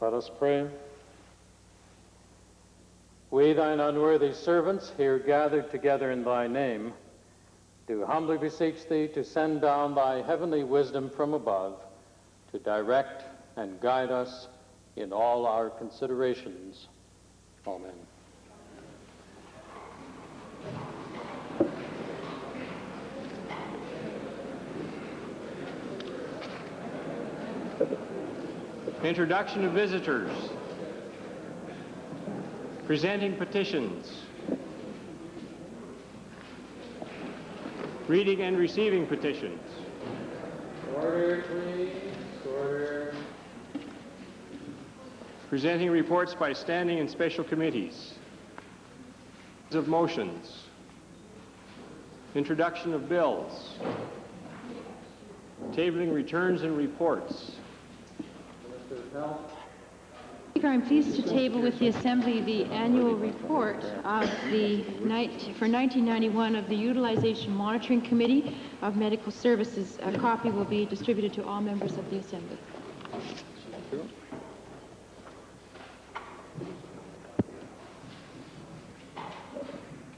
Let us pray. We, thine unworthy servants, here gathered together in thy name, do humbly beseech thee to send down thy heavenly wisdom from above to direct and guide us in all our considerations. Amen. Introduction of visitors. Presenting petitions. Reading and receiving petitions. Order, please. Order. Presenting reports by standing and special committees. Of motions. Introduction of bills. Tabling returns and reports. Speaker, I'm pleased to table with the Assembly the annual report of for 1991 of the Utilization Monitoring Committee of Medical Services. A copy will be distributed to all members of the Assembly.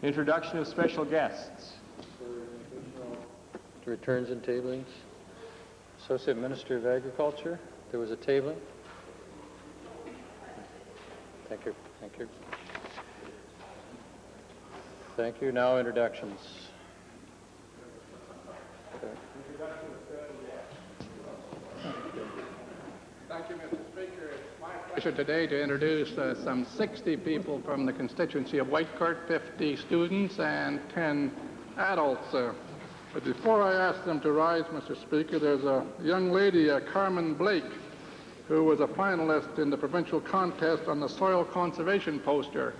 Introduction of special guests. Returns and tablings. Associate Minister of Agriculture, there was a tabling. Thank you. Thank you. Thank you. Now introductions. Okay. Thank you, Mr. Speaker. It's my pleasure today to introduce some 60 people from the constituency of Whitecourt, 50 students and 10 adults. But before I ask them to rise, Mr. Speaker, there's a young lady, Carmen Blake, who was a finalist in the provincial contest on the soil conservation poster.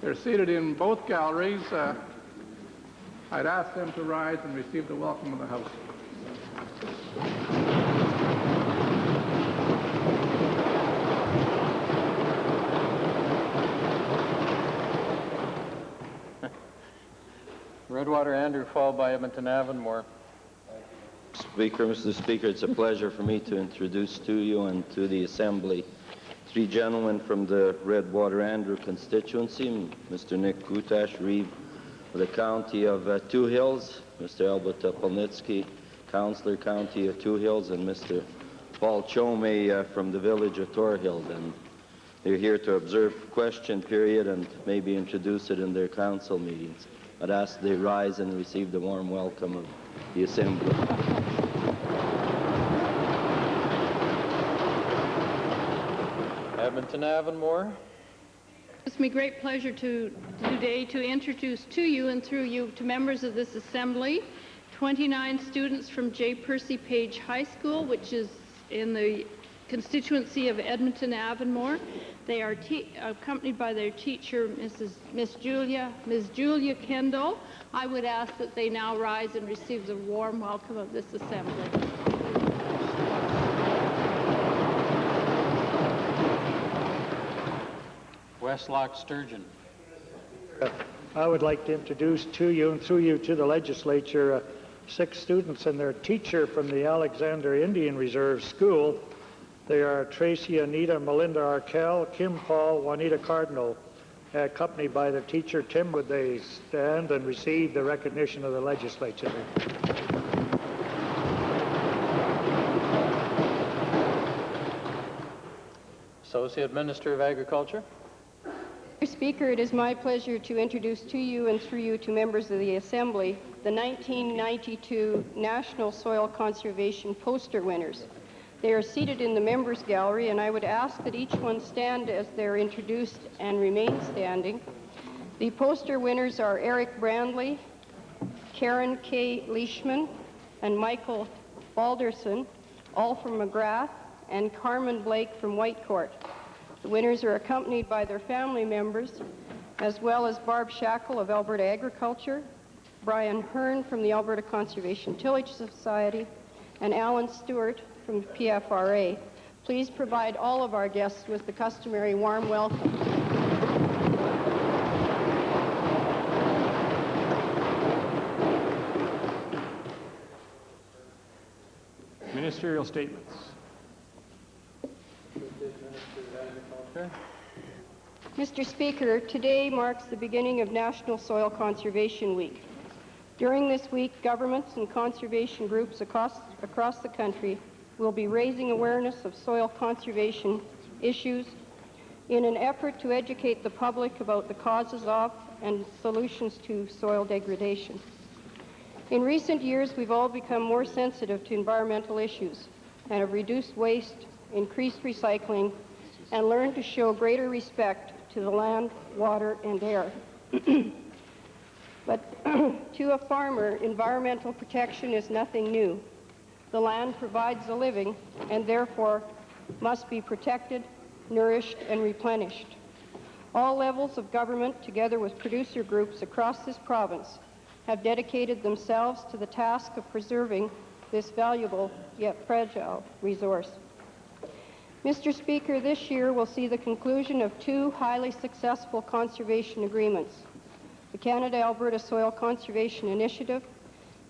They're seated in both galleries. I'd ask them to rise and receive the welcome of the House. Redwater Andrew, followed by Edmonton Avonmore. Mr. Speaker, it's a pleasure for me to introduce to you and to the Assembly three gentlemen from the Redwater Andrew constituency, Mr. Nick Kutash, Reeve of the County of Two Hills, Mr. Albert Polnitsky, Councillor, County of Two Hills, and Mr. Paul Chome from the village of Torhild. And they're here to observe question period and maybe introduce it in their council meetings. I'd ask they rise and receive the warm welcome of the Assembly. Edmonton Avonmore. It's my great pleasure today to introduce to you and through you to members of this Assembly 29 students from J. Percy Page High School, which is in the constituency of Edmonton Avonmore. They are accompanied by their teacher, Miss Julia Kendall. I would ask that they now rise and receive the warm welcome of this Assembly. Westlock Sturgeon. I would like to introduce to you and through you to the legislature 6 students and their teacher from the Alexander Indian Reserve School. They are Tracy, Anita, Melinda Arkell, Kim Paul, Juanita Cardinal. Accompanied by their teacher, Tim, would they stand and receive the recognition of the legislature? Associate Minister of Agriculture. Mr. Speaker, it is my pleasure to introduce to you and through you to members of the Assembly the 1992 National Soil Conservation Poster winners. They are seated in the Members Gallery, and I would ask that each one stand as they're introduced and remain standing. The poster winners are Eric Brandley, Karen K. Leishman, and Michael Balderson, all from McGrath, and Carmen Blake from Whitecourt. The winners are accompanied by their family members, as well as Barb Shackle of Alberta Agriculture, Brian Hearn from the Alberta Conservation Tillage Society, and Alan Stewart from the PFRA. Please provide all of our guests with the customary warm welcome. Ministerial statements. Associate Minister of Mr. Speaker, today marks the beginning of National Soil Conservation Week. During this week, governments and conservation groups across the country will be raising awareness of soil conservation issues in an effort to educate the public about the causes of and solutions to soil degradation. In recent years, we've all become more sensitive to environmental issues and have reduced waste, increased recycling, and learned to show greater respect to the land, water, and air. But to a farmer, environmental protection is nothing new. The land provides a living and therefore must be protected, nourished, and replenished. All levels of government, together with producer groups across this province, have dedicated themselves to the task of preserving this valuable yet fragile resource. Mr. Speaker, this year will see the conclusion of two highly successful conservation agreements, the Canada-Alberta Soil Conservation Initiative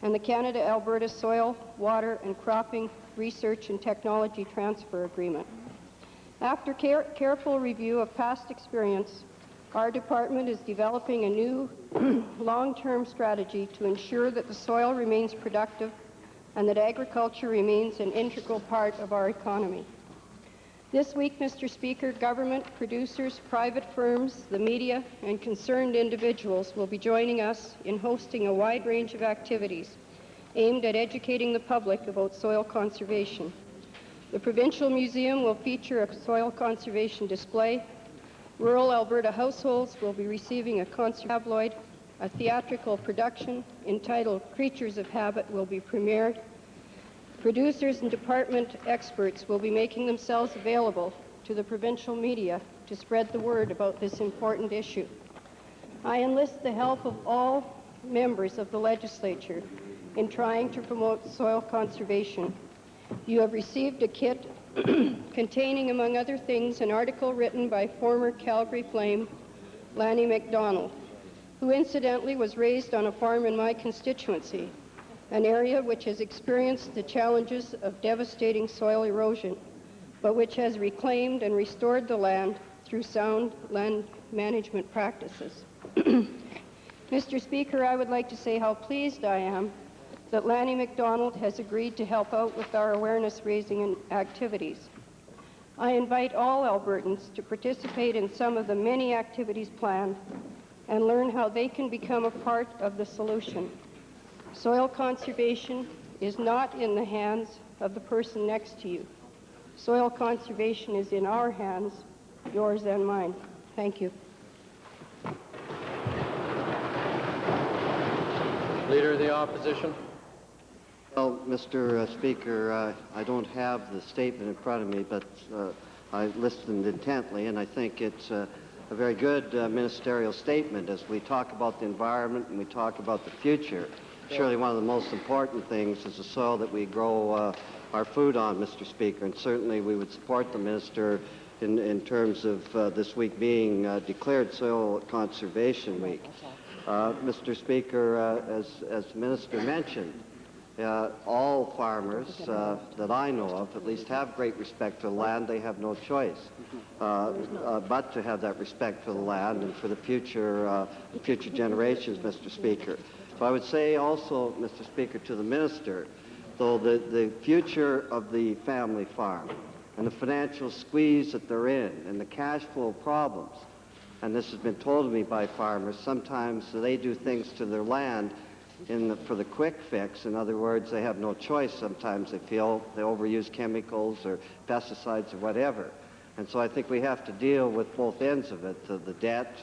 and the Canada-Alberta Soil, Water, and Cropping Research and Technology Transfer Agreement. After careful review of past experience, our department is developing a new long-term strategy to ensure that the soil remains productive and that agriculture remains an integral part of our economy. This week, Mr. Speaker, government, producers, private firms, the media, and concerned individuals will be joining us in hosting a wide range of activities aimed at educating the public about soil conservation. The Provincial Museum will feature a soil conservation display. Rural Alberta households will be receiving a concert tabloid. A theatrical production entitled Creatures of Habit will be premiered. Producers and department experts will be making themselves available to the provincial media to spread the word about this important issue. I enlist the help of all members of the legislature in trying to promote soil conservation. You have received a kit containing, among other things, an article written by former Calgary Flame Lanny MacDonald, who incidentally was raised on a farm in my constituency, an area which has experienced the challenges of devastating soil erosion, but which has reclaimed and restored the land through sound land management practices. Mr. Speaker, I would like to say how pleased I am that Lanny MacDonald has agreed to help out with our awareness-raising activities. I invite all Albertans to participate in some of the many activities planned and learn how they can become a part of the solution. Soil conservation is not in the hands of the person next to you. Soil conservation is in our hands, yours and mine. Thank you. Leader of the Opposition. Well, Mr. Speaker, I don't have the statement in front of me, but I listened intently, and I think it's a very good ministerial statement as we talk about the environment and we talk about the future. Surely one of the most important things is the soil that we grow our food on, Mr. Speaker, and certainly we would support the minister in terms of this week being declared Soil Conservation Week. Mr. Speaker, as the minister mentioned, all farmers that I know of at least have great respect for the land. They have no choice but to have that respect for the land and for the future generations, Mr. Speaker. So I would say also, Mr. Speaker, to the minister, though the future of the family farm and the financial squeeze that they're in and the cash flow problems, and this has been told to me by farmers, sometimes they do things to their land for the quick fix. In other words, they have no choice. Sometimes they feel they overuse chemicals or pesticides or whatever. And so I think we have to deal with both ends of it, the debt,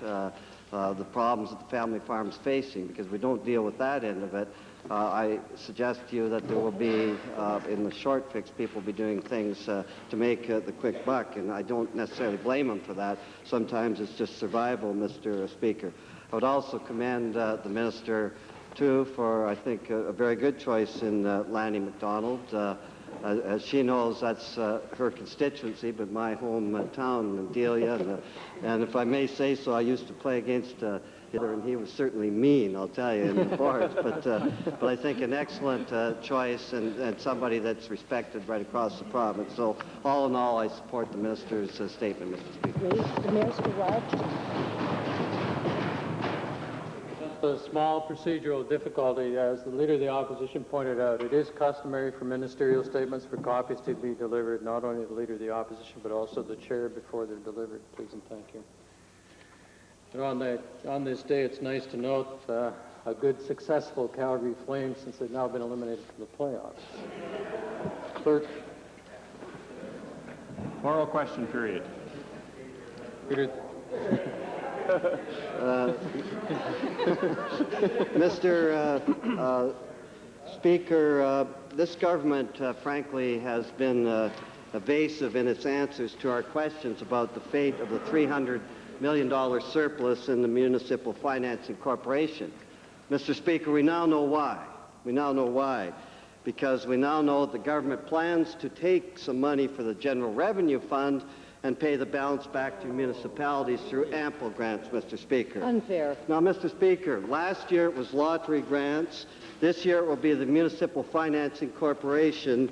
the problems that the family farm's facing, because we don't deal with that end of it. I suggest to you that there will be, in the short fix, people will be doing things to make the quick buck, and I don't necessarily blame them for that. Sometimes it's just survival, Mr. Speaker. I would also commend the minister, too, for, I think, a very good choice in Lanny MacDonald. As she knows, that's her constituency, but my hometown, Delia. And if I may say so, I used to play against Hitler, and he was certainly mean, I'll tell you, in the bars. But I think an excellent choice and somebody that's respected right across the province. So all in all, I support the minister's statement, Mr. Speaker. The Minister Rogers. A small procedural difficulty. As the Leader of the Opposition pointed out, it is customary for ministerial statements for copies to be delivered, not only the Leader of the Opposition, but also the Chair before they're delivered. Please and thank you. And on this day, it's nice to note a good, successful Calgary Flames since they've now been eliminated from the playoffs. Clerk. Oral question period. Leader. Mr. Speaker, this government, frankly, has been evasive in its answers to our questions about the fate of the $300 million surplus in the Municipal Financing Corporation. Mr. Speaker, we now know why. We now know why. Because we now know that the government plans to take some money for the General Revenue Fund and pay the balance back to municipalities through ample grants, Mr. Speaker. Unfair. Now, Mr. Speaker, last year it was lottery grants. This year it will be the Municipal Financing Corporation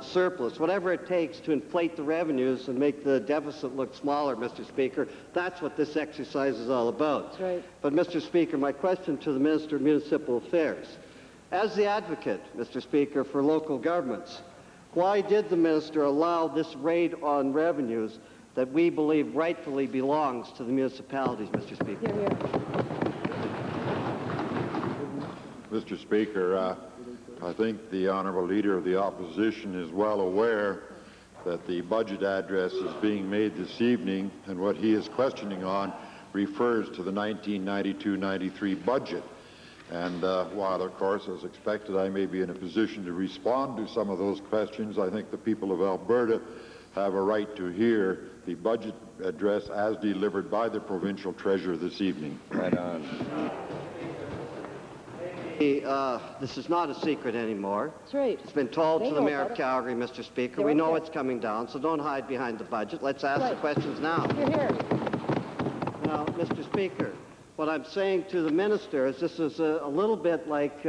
surplus. Whatever it takes to inflate the revenues and make the deficit look smaller, Mr. Speaker, that's what this exercise is all about. That's right. But, Mr. Speaker, my question to the Minister of Municipal Affairs. As the advocate, Mr. Speaker, for local governments, why did the minister allow this raid on revenues that we believe rightfully belongs to the municipalities, Mr. Speaker? Here, here. Mr. Speaker, I think the Honourable Leader of the Opposition is well aware that the budget address is being made this evening, and what he is questioning on refers to the 1992-93 budget. And while, of course, as expected, I may be in a position to respond to some of those questions, I think the people of Alberta have a right to hear the budget address as delivered by the provincial treasurer this evening. Right on. This is not a secret anymore. That's right. It's been told They to the know Mayor about of it. Calgary, Mr. Speaker. They're We know okay. it's coming down, so don't hide behind the budget. Let's ask the Right. questions now. Here, here. Now, Mr. Speaker, what I'm saying to the minister is this is a little bit like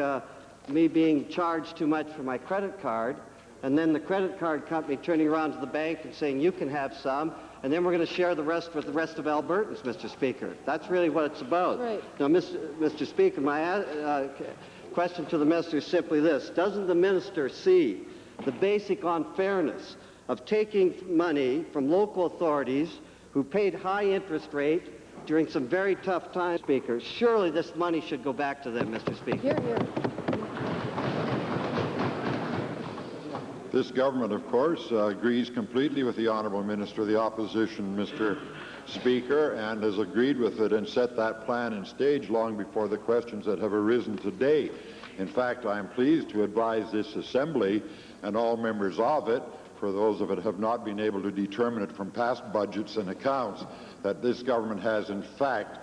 me being charged too much for my credit card, and then the credit card company turning around to the bank and saying, you can have some, and then we're going to share the rest with the rest of Albertans, Mr. Speaker. That's really what it's about. Right. Now, Mr. Speaker, my question to the minister is simply this. Doesn't the minister see the basic unfairness of taking money from local authorities who paid high interest rate during some very tough times, Speaker? Surely this money should go back to them, Mr. Speaker. Here, here. This government, of course, agrees completely with the Honourable Minister of the Opposition, Mr. Speaker, and has agreed with it and set that plan in stage long before the questions that have arisen today. In fact, I am pleased to advise this Assembly and all members of it, for those of it who have not been able to determine it from past budgets and accounts, that this government has in fact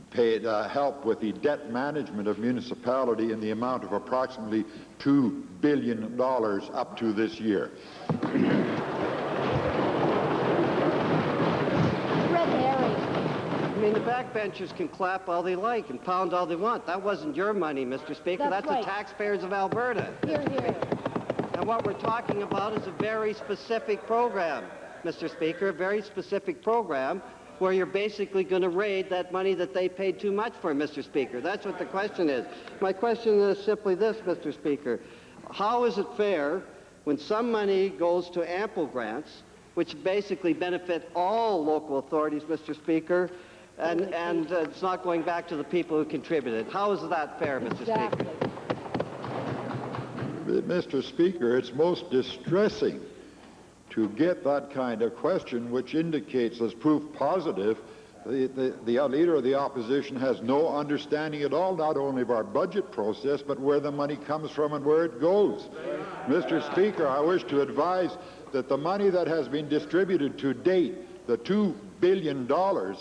paid help with the debt management of municipality in the amount of approximately $2 billion up to this year. Red herring. I mean, the backbenchers can clap all they like and pound all they want. That wasn't your money, Mr. Speaker. That's That's right. the taxpayers of Alberta. Here, here. And what we're talking about is a very specific program, Mr. Speaker, a very specific program where you're basically going to raid that money that they paid too much for, Mr. Speaker. That's what the question is. My question is simply this, Mr. Speaker. How is it fair when some money goes to ample grants, which basically benefit all local authorities, Mr. Speaker, and it's not going back to the people who contributed? How is that fair, Mr. Exactly. Speaker? Mr. Speaker, it's most distressing to get that kind of question, which indicates as proof positive the Leader of the Opposition has no understanding at all, not only of our budget process, but where the money comes from and where it goes. Mr. Speaker, I wish to advise that the money that has been distributed to date, the $2 billion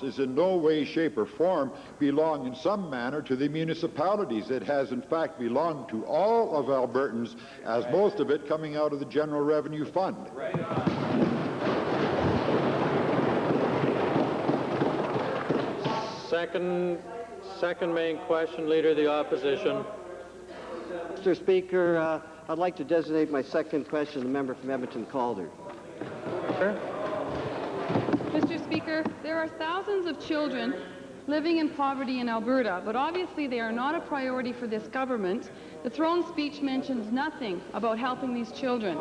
is in no way, shape, or form belong in some manner to the municipalities. It has, in fact, belonged to all of Albertans, as most of it coming out of the General Revenue Fund. Second main question, Leader of the Opposition. Mr. Speaker, I'd like to designate my second question to the member from Edmonton-Calder. Mr. Speaker, there are thousands of children living in poverty in Alberta, but obviously they are not a priority for this government. The throne speech mentions nothing about helping these children.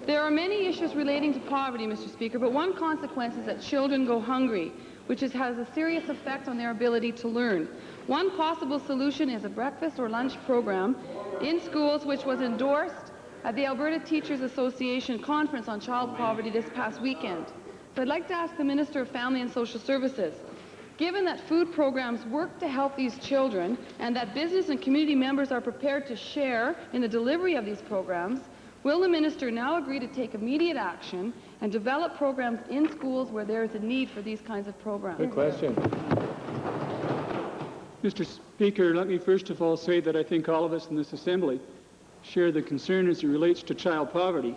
There are many issues relating to poverty, Mr. Speaker, but one consequence is that children go hungry, which has a serious effect on their ability to learn. One possible solution is a breakfast or lunch program in schools, which was endorsed at the Alberta Teachers Association Conference on Child Poverty this past weekend. So I'd like to ask the Minister of Family and Social Services, given that food programs work to help these children and that business and community members are prepared to share in the delivery of these programs, will the Minister now agree to take immediate action and develop programs in schools where there is a need for these kinds of programs? Good question. Mr. Speaker, let me first of all say that I think all of us in this Assembly share the concern as it relates to child poverty.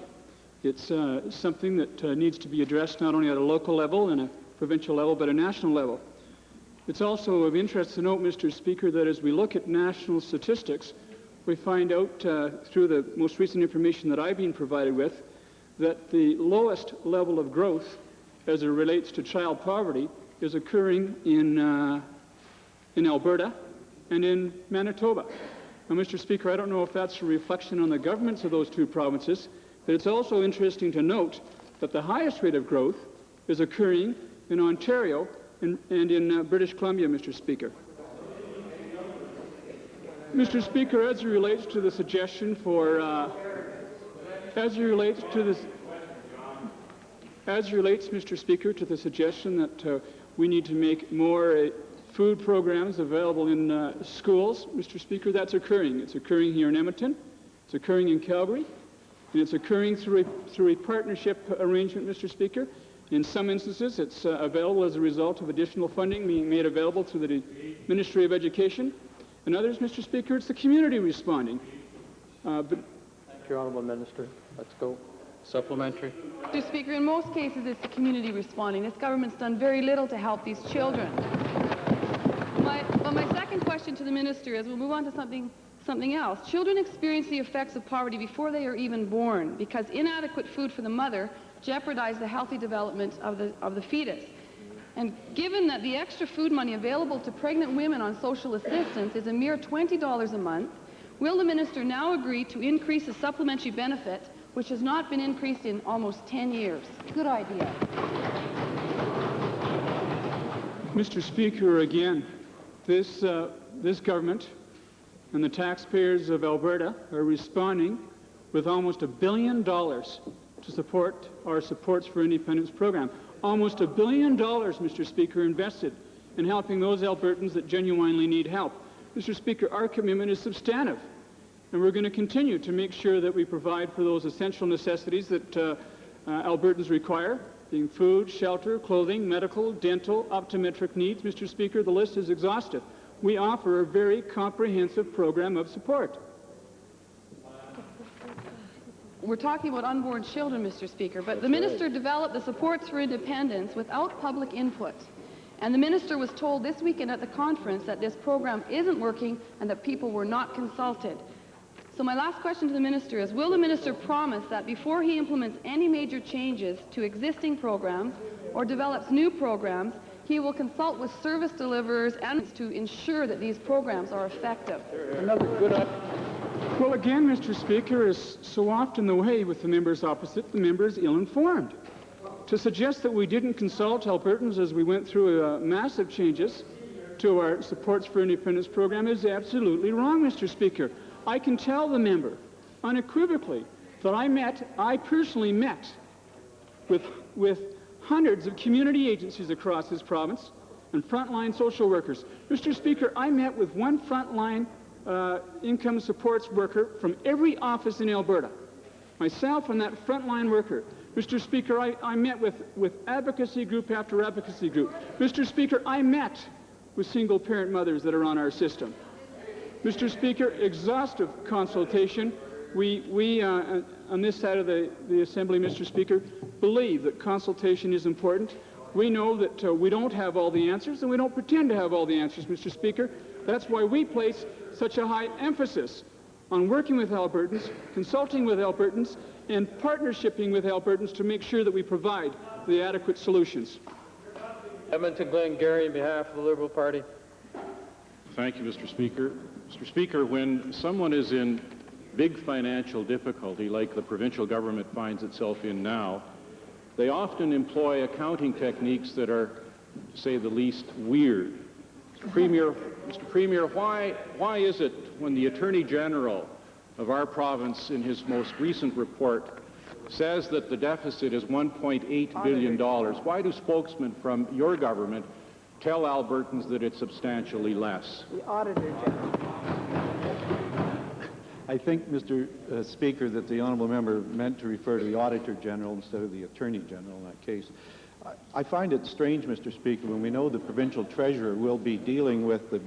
It's something that needs to be addressed not only at a local level and a provincial level, but a national level. It's also of interest to note, Mr. Speaker, that as we look at national statistics, we find out through the most recent information that I've been provided with that the lowest level of growth as it relates to child poverty is occurring in Alberta and in Manitoba. Now, Mr. Speaker, I don't know if that's a reflection on the governments of those two provinces, but it's also interesting to note that the highest rate of growth is occurring in Ontario and in British Columbia, Mr. Speaker. Mr. Speaker, as it relates to the suggestion for, Mr. Speaker, to the suggestion that we need to make more food programs available in schools, Mr. Speaker, that's occurring. It's occurring here in Edmonton, it's occurring in Calgary, and it's occurring through a partnership arrangement, Mr. Speaker. In some instances, it's available as a result of additional funding being made available through the Ministry of Education. In others, Mr. Speaker, it's the community responding. Thank you, Honourable Minister. Let's go. Supplementary. Mr. Speaker, in most cases it's the community responding. This government's done very little to help these children. But my second question to the Minister is, we'll move on to something else. Children experience the effects of poverty before they are even born because inadequate food for the mother jeopardizes the healthy development of the fetus. And given that the extra food money available to pregnant women on social assistance is a mere $20 a month, will the Minister now agree to increase the supplementary benefit, which has not been increased in almost 10 years? Good idea. Mr. Speaker, again, this government and the taxpayers of Alberta are responding with almost $1 billion to support our Supports for Independence program. Almost $1 billion, Mr. Speaker, invested in helping those Albertans that genuinely need help. Mr. Speaker, our commitment is substantive, and we're going to continue to make sure that we provide for those essential necessities that Albertans require, being food, shelter, clothing, medical, dental, optometric needs. Mr. Speaker, the list is exhaustive. We offer a very comprehensive program of support. We're talking about unborn children, Mr. Speaker, but the Minister developed the Supports for Independence without public input. And the Minister was told this weekend at the conference that this program isn't working and that people were not consulted. So my last question to the Minister is, will the Minister promise that before he implements any major changes to existing programs or develops new programs, he will consult with service deliverers and to ensure that these programs are effective? Another good Well, again, Mr. Speaker, is so often the way with the members opposite, the members ill-informed. To suggest that we didn't consult Albertans as we went through massive changes to our Supports for Independence program is absolutely wrong, Mr. Speaker. I can tell the member unequivocally that I personally met with hundreds of community agencies across this province and frontline social workers. Mr. Speaker, I met with one frontline income supports worker from every office in Alberta. Myself and that frontline worker. Mr. Speaker, I met with advocacy group after advocacy group. Mr. Speaker, I met with single-parent mothers that are on our system. Mr. Speaker, exhaustive consultation. We on this side of the Assembly, Mr. Speaker, believe that consultation is important. We know that we don't have all the answers, and we don't pretend to have all the answers, Mr. Speaker. That's why we place such a high emphasis on working with Albertans, consulting with Albertans, and partnershiping with Albertans to make sure that we provide the adequate solutions. Edmonton Glengarry, on behalf of the Liberal Party. Thank you, Mr. Speaker. Mr. Speaker, when someone is in big financial difficulty, like the provincial government finds itself in now, they often employ accounting techniques that are, to say the least, weird. Mr. Premier, why is it when the Attorney General of our province in his most recent report says that the deficit is $1.8 billion, why do spokesmen from your government tell Albertans that it's substantially less? The Auditor General. I think, Mr. Speaker, that the honourable member meant to refer to the Auditor General instead of the Attorney General in that case. I find it strange, Mr. Speaker, when we know the provincial treasurer will be dealing with the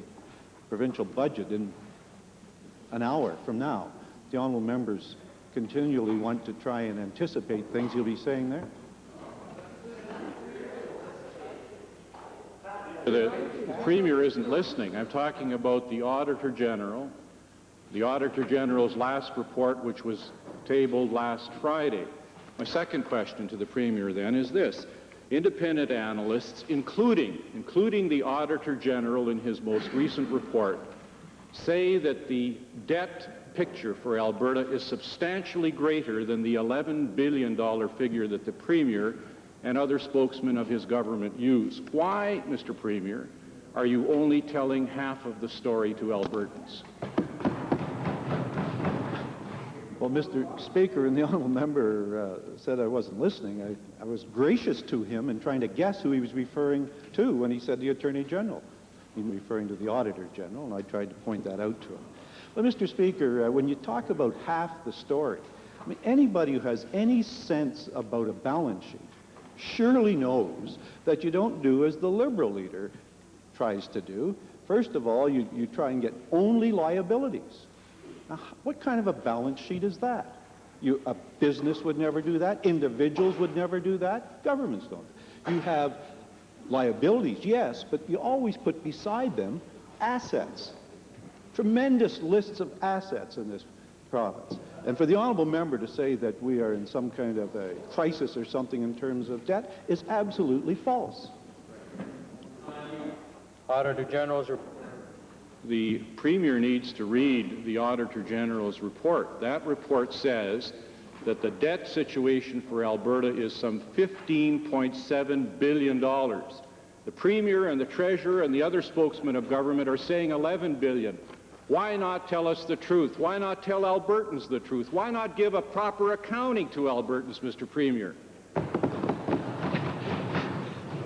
provincial budget in an hour from now. The honourable members continually want to try and anticipate things he'll be saying there. The Premier isn't listening. I'm talking about the Auditor General. The Auditor General's last report, which was tabled last Friday. My second question to the Premier then is this. Independent analysts, including the Auditor General in his most recent report, say that the debt picture for Alberta is substantially greater than the $11 billion figure that the Premier and other spokesmen of his government use. Why, Mr. Premier, are you only telling half of the story to Albertans? Well, Mr. Speaker, and the honourable member said I wasn't listening. I was gracious to him in trying to guess who he was referring to when he said the Attorney General. He was referring to the Auditor General, and I tried to point that out to him. But, Mr. Speaker, when you talk about half the story, I mean, anybody who has any sense about a balance sheet surely knows that you don't do as the Liberal leader tries to do. First of all, you try and get only liabilities. Now, what kind of a balance sheet is that? A business would never do that. Individuals would never do that. Governments don't. You have liabilities, yes, but you always put beside them assets. Tremendous lists of assets in this province. And for the honourable member to say that we are in some kind of a crisis or something in terms of debt is absolutely false. Auditor General's report. The Premier needs to read the Auditor General's report. That report says that the debt situation for Alberta is some $15.7 billion. The Premier and the Treasurer and the other spokesmen of government are saying $11 billion. Why not tell us the truth? Why not tell Albertans the truth? Why not give a proper accounting to Albertans, Mr. Premier?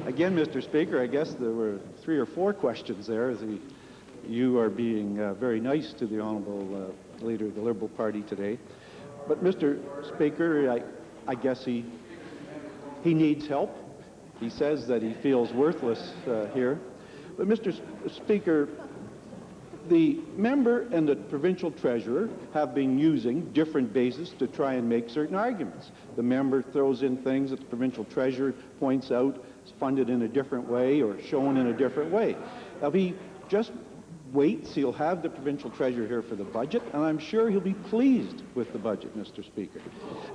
Again, Mr. Speaker, I guess there were 3 or 4 questions there. You are being very nice to the honourable leader of the Liberal Party today. But, Mr. Speaker, I guess he needs help. He says that he feels worthless here. But, Mr. Speaker, the member and the provincial treasurer have been using different bases to try and make certain arguments. The member throws in things that the provincial treasurer points out is funded in a different way or shown in a different way. Now, he just waits. He'll have the provincial treasurer here for the budget, and I'm sure he'll be pleased with the budget, Mr. Speaker.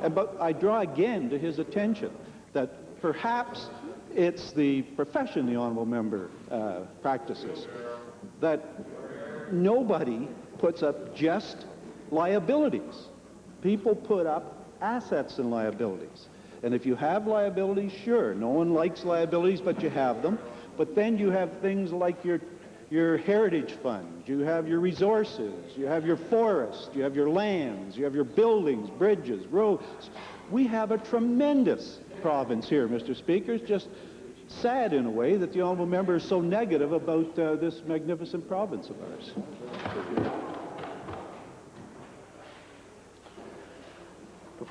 But I draw again to his attention that perhaps it's the profession the honourable member practices, that nobody puts up just liabilities. People put up assets and liabilities. And if you have liabilities, sure, no one likes liabilities, but you have them. But then you have things like your heritage funds, you have your resources, you have your forests, you have your lands, you have your buildings, bridges, roads. We have a tremendous province here, Mr. Speaker. It's just sad in a way that the honourable member is so negative about this magnificent province of ours.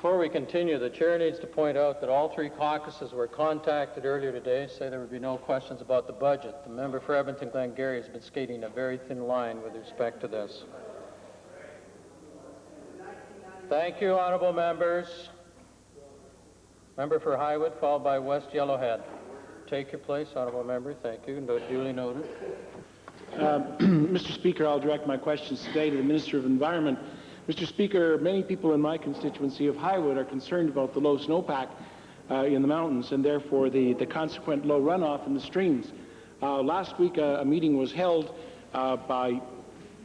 Before we continue, the chair needs to point out that all three caucuses were contacted earlier today, say there would be no questions about the budget. The member for Edmonton Glengarry has been skating a very thin line with respect to this. Thank you, honorable members. Member for Highwood, followed by West Yellowhead. Take your place, honorable member. Thank you. Duly noted. Mr. Speaker, I'll direct my questions today to the Minister of Environment. Mr. Speaker, many people in my constituency of Highwood are concerned about the low snowpack in the mountains and therefore the consequent low runoff in the streams. Last week a meeting was held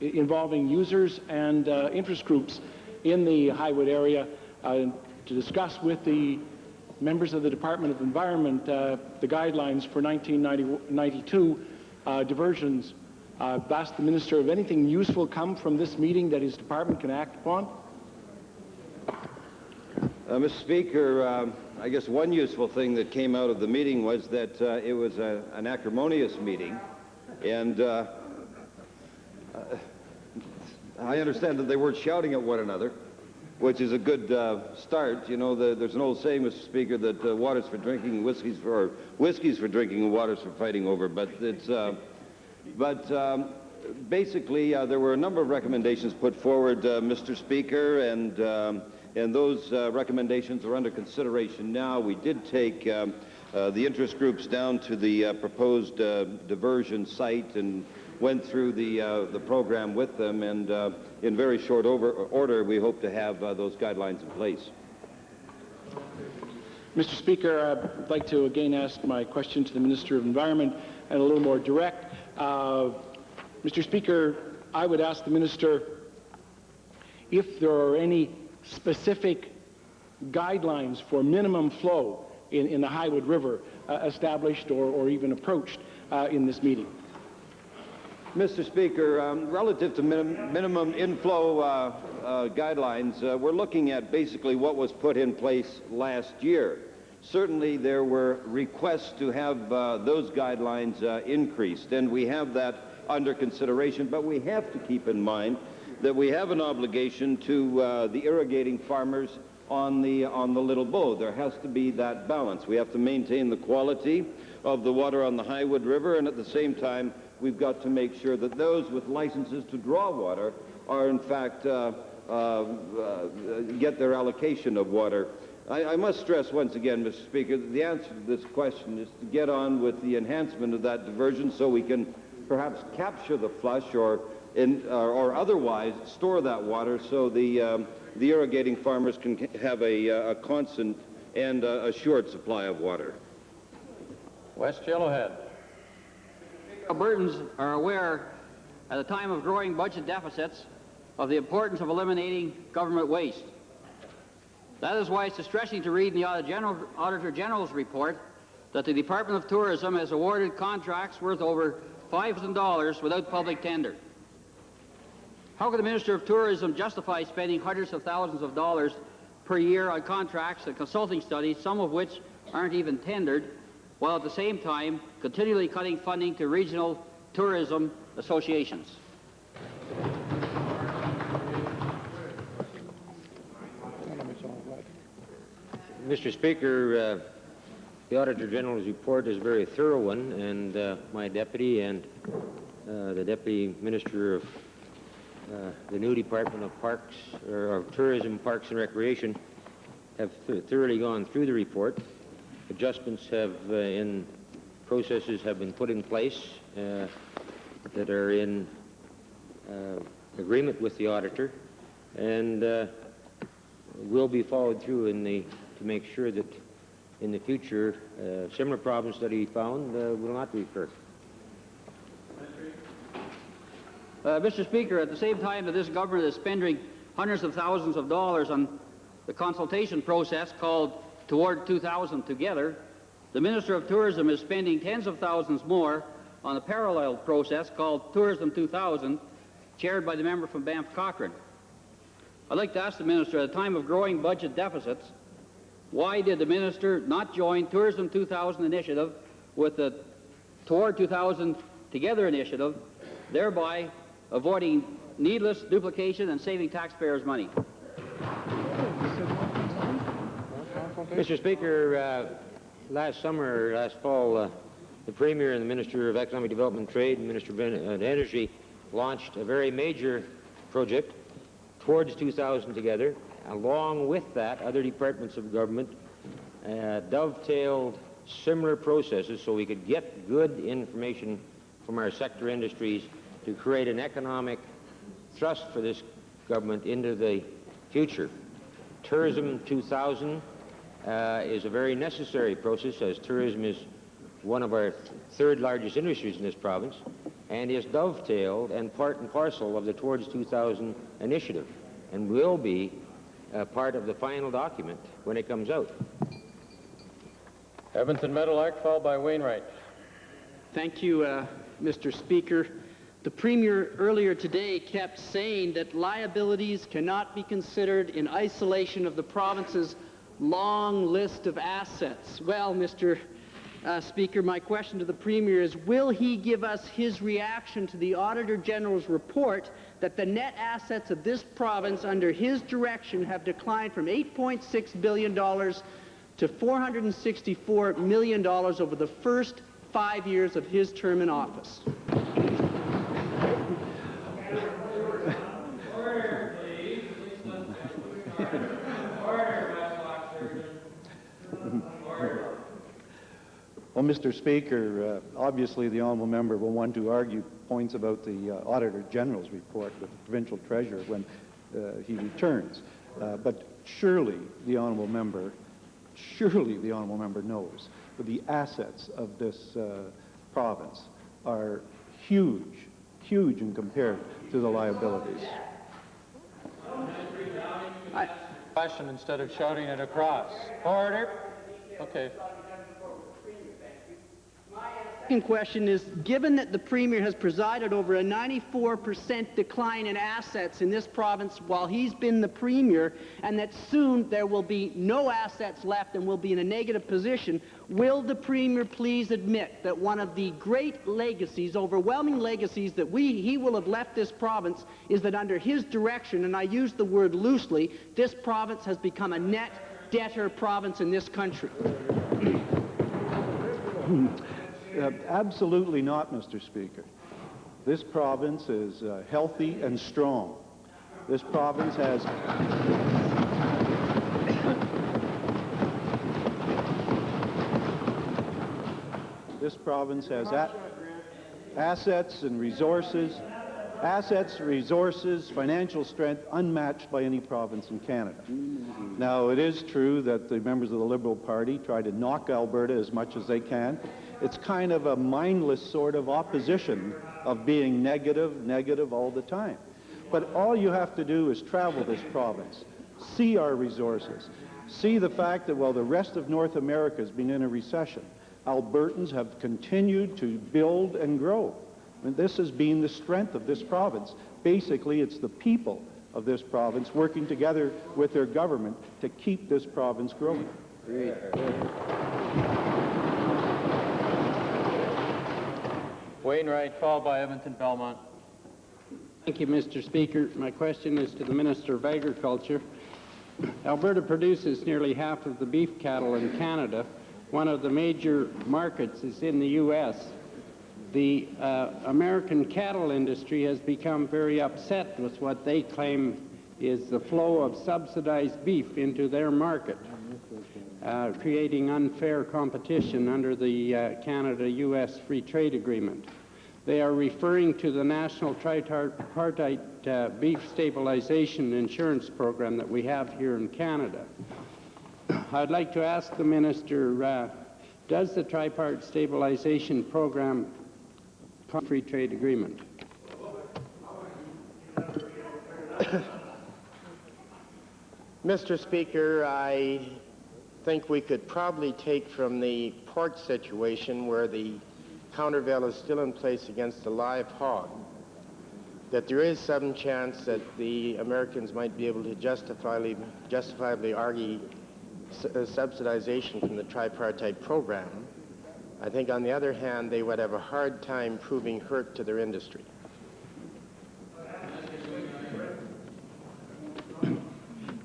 involving users and interest groups in the Highwood area to discuss with the members of the Department of Environment the guidelines for 1992 diversions. I've asked the Minister if anything useful come from this meeting that his department can act upon. Mr. Speaker, I guess one useful thing that came out of the meeting was that it was an acrimonious meeting, and I understand that they weren't shouting at one another, which is a good start. You know, there's an old saying, Mr. Speaker, that water's for drinking, whiskey's for drinking, and water's for fighting over. But it's basically there were a number of recommendations put forward, Mr. Speaker, and those recommendations are under consideration now. We did take the interest groups down to the proposed diversion site and went through the program with them, and in very short order, we hope to have those guidelines in place. Mr. Speaker, I'd like to again ask my question to the Minister of Environment and a little more direct. Mr. Speaker, I would ask the Minister if there are any specific guidelines for minimum flow in the Highwood River established or even approached in this meeting. Mr. Speaker, relative to minimum inflow guidelines, we're looking at basically what was put in place last year. Certainly there were requests to have those guidelines increased, and we have that under consideration, but we have to keep in mind that we have an obligation to the irrigating farmers on the Little Bow. There has to be that balance. We have to maintain the quality of the water on the Highwood River, and at the same time we've got to make sure that those with licenses to draw water are in fact get their allocation of water. I must stress once again, Mr. Speaker, that the answer to this question is to get on with the enhancement of that diversion so we can perhaps capture the flush or otherwise store that water so the irrigating farmers can have a constant and assured supply of water. West Yellowhead. Albertans are aware at a time of growing budget deficits of the importance of eliminating government waste. That is why it's distressing to read in the Auditor General's report that the Department of Tourism has awarded contracts worth over $5,000 without public tender. How can the Minister of Tourism justify spending hundreds of thousands of dollars per year on contracts and consulting studies, some of which aren't even tendered, while at the same time continually cutting funding to regional tourism associations? Mr. Speaker, the Auditor General's report is a very thorough one, and my deputy and the Deputy Minister of the new Department of Parks, or of Tourism, Parks and Recreation have thoroughly gone through the report. Adjustments in processes have been put in place that are in agreement with the auditor, and will be followed through to make sure that in the future similar problems that he found will not recur. Mr. Speaker, at the same time that this government is spending hundreds of thousands of dollars on the consultation process called Toward 2000 Together, the Minister of Tourism is spending tens of thousands more on a parallel process called Tourism 2000, chaired by the member from Banff Cochrane. I'd like to ask the Minister, at a time of growing budget deficits, why did the Minister not join Tourism 2000 initiative with the Toward 2000 Together initiative, thereby avoiding needless duplication and saving taxpayers' money? Mr. Speaker, last summer, last fall, the Premier and the Minister of Economic Development and Trade and Minister of Energy launched a very major project towards 2000 together. Along with that, other departments of government dovetailed similar processes so we could get good information from our sector industries to create an economic thrust for this government into the future. Tourism 2000 is a very necessary process, as tourism is one of our third largest industries in this province, and is dovetailed and part and parcel of the Towards 2000 initiative, and will be part of the final document when it comes out. Edmonton Meadowlark, followed by Wainwright. Thank you, Mr. Speaker. The Premier earlier today kept saying that liabilities cannot be considered in isolation of the province's long list of assets. Well, Mr. Speaker, my question to the Premier is, will he give us his reaction to the Auditor General's report that the net assets of this province under his direction have declined from $8.6 billion to $464 million over the first 5 years of his term in office? Well, Mr. Speaker, obviously the honourable member will want to argue points about the Auditor General's report with the provincial treasurer when he returns. But surely the honourable member knows that the assets of this province are huge in compared to the liabilities. Question instead of shouting it across. Order. Okay. Second question is, given that the Premier has presided over a 94% decline in assets in this province while he's been the Premier, and that soon there will be no assets left and we'll be in a negative position, will the Premier please admit that one of the great legacies, overwhelming legacies that he will have left this province is that under his direction, and I use the word loosely, this province has become a net debtor province in this country? Absolutely not, Mr. Speaker. This province is healthy and strong. This province has assets, resources, financial strength unmatched by any province in Canada. Now, it is true that the members of the Liberal Party try to knock Alberta as much as they can. It's kind of a mindless sort of opposition of being negative all the time. But all you have to do is travel this province, see our resources, see the fact that while the rest of North America has been in a recession, Albertans have continued to build and grow. And this has been the strength of this province. Basically, it's the people of this province working together with their government to keep this province growing. Wainwright, followed by Edmonton Belmont. Thank you, Mr. Speaker. My question is to the Minister of Agriculture. Alberta produces nearly half of the beef cattle in Canada. One of the major markets is in the U.S. The American cattle industry has become very upset with what they claim is the flow of subsidized beef into their market, creating unfair competition under the Canada-U.S. Free Trade Agreement. They are referring to the National Tripartite Beef Stabilization Insurance Program that we have here in Canada. I'd like to ask the Minister, does the Tripartite Stabilization Program free trade agreement? Mr. Speaker, I think we could probably take from the pork situation where the countervail is still in place against the live hog, that there is some chance that the Americans might be able to justifiably argue subsidization from the tripartite program. I think, on the other hand, they would have a hard time proving hurt to their industry.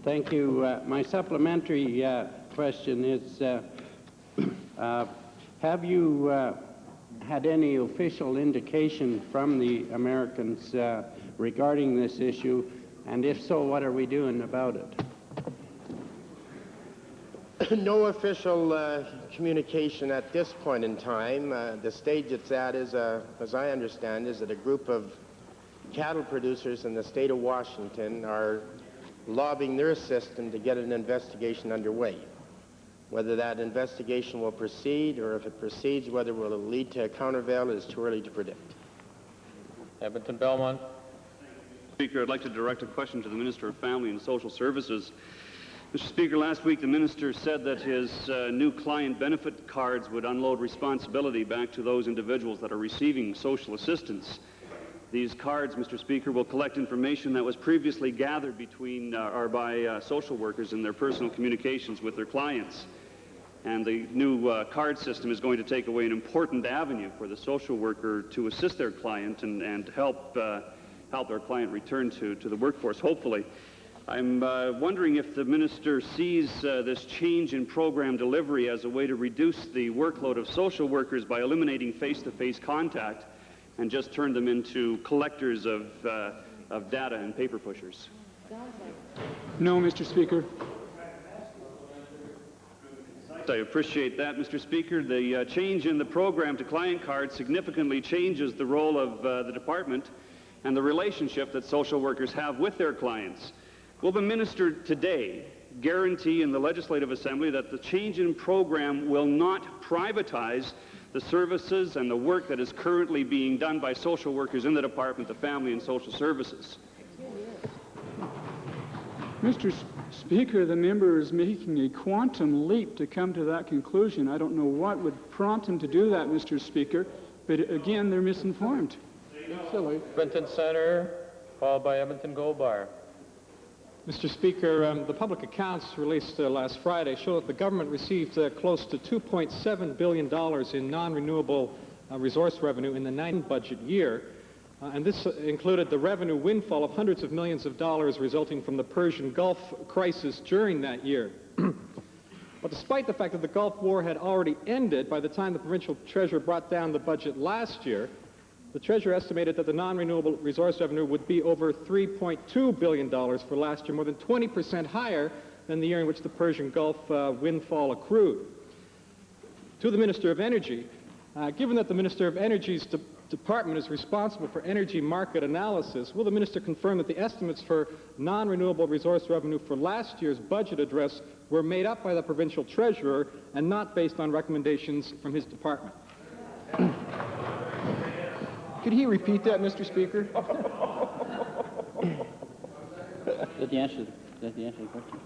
Thank you. My supplementary question is, have you had any official indication from the Americans regarding this issue? And if so, what are we doing about it? No official communication at this point in time. The stage it's at is, as I understand, is that a group of cattle producers in the state of Washington are lobbying their system to get an investigation underway. Whether that investigation will proceed, or if it proceeds, whether it will lead to a countervail is too early to predict. Edmonton Belmont. Speaker, I'd like to direct a question to the Minister of Family and Social Services. Mr. Speaker, last week the minister said that his new client benefit cards would unload responsibility back to those individuals that are receiving social assistance. These cards, Mr. Speaker, will collect information that was previously gathered between or by social workers in their personal communications with their clients. And the new card system is going to take away an important avenue for the social worker to assist their client and help their client return to the workforce, hopefully. I'm wondering if the minister sees this change in program delivery as a way to reduce the workload of social workers by eliminating face-to-face contact and just turn them into collectors of data and paper pushers. No, Mr. Speaker. I appreciate that, Mr. Speaker. The change in the program to client cards significantly changes the role of the department and the relationship that social workers have with their clients. Will the minister today guarantee in the Legislative Assembly that the change in program will not privatize the services and the work that is currently being done by social workers in the Department of Family and Social Services? Mr. Speaker, the member is making a quantum leap to come to that conclusion. I don't know what would prompt him to do that, Mr. Speaker, but again, they're misinformed. Silly. Edmonton Center, followed by Edmonton Gold Bar. Mr. Speaker, the public accounts released last Friday show that the government received close to $2.7 billion in non-renewable resource revenue in the 9th budget year. And this included the revenue windfall of hundreds of millions of dollars resulting from the Persian Gulf crisis during that year. But despite the fact that the Gulf War had already ended by the time the provincial treasurer brought down the budget last year, the treasurer estimated that the non-renewable resource revenue would be over $3.2 billion for last year, more than 20% higher than the year in which the Persian Gulf windfall accrued. To the Minister of Energy, given that the Minister of Energy's department is responsible for energy market analysis, will the minister confirm that the estimates for non-renewable resource revenue for last year's budget address were made up by the provincial treasurer and not based on recommendations from his department? Could he repeat that, Mr. Speaker? Did he answer the question?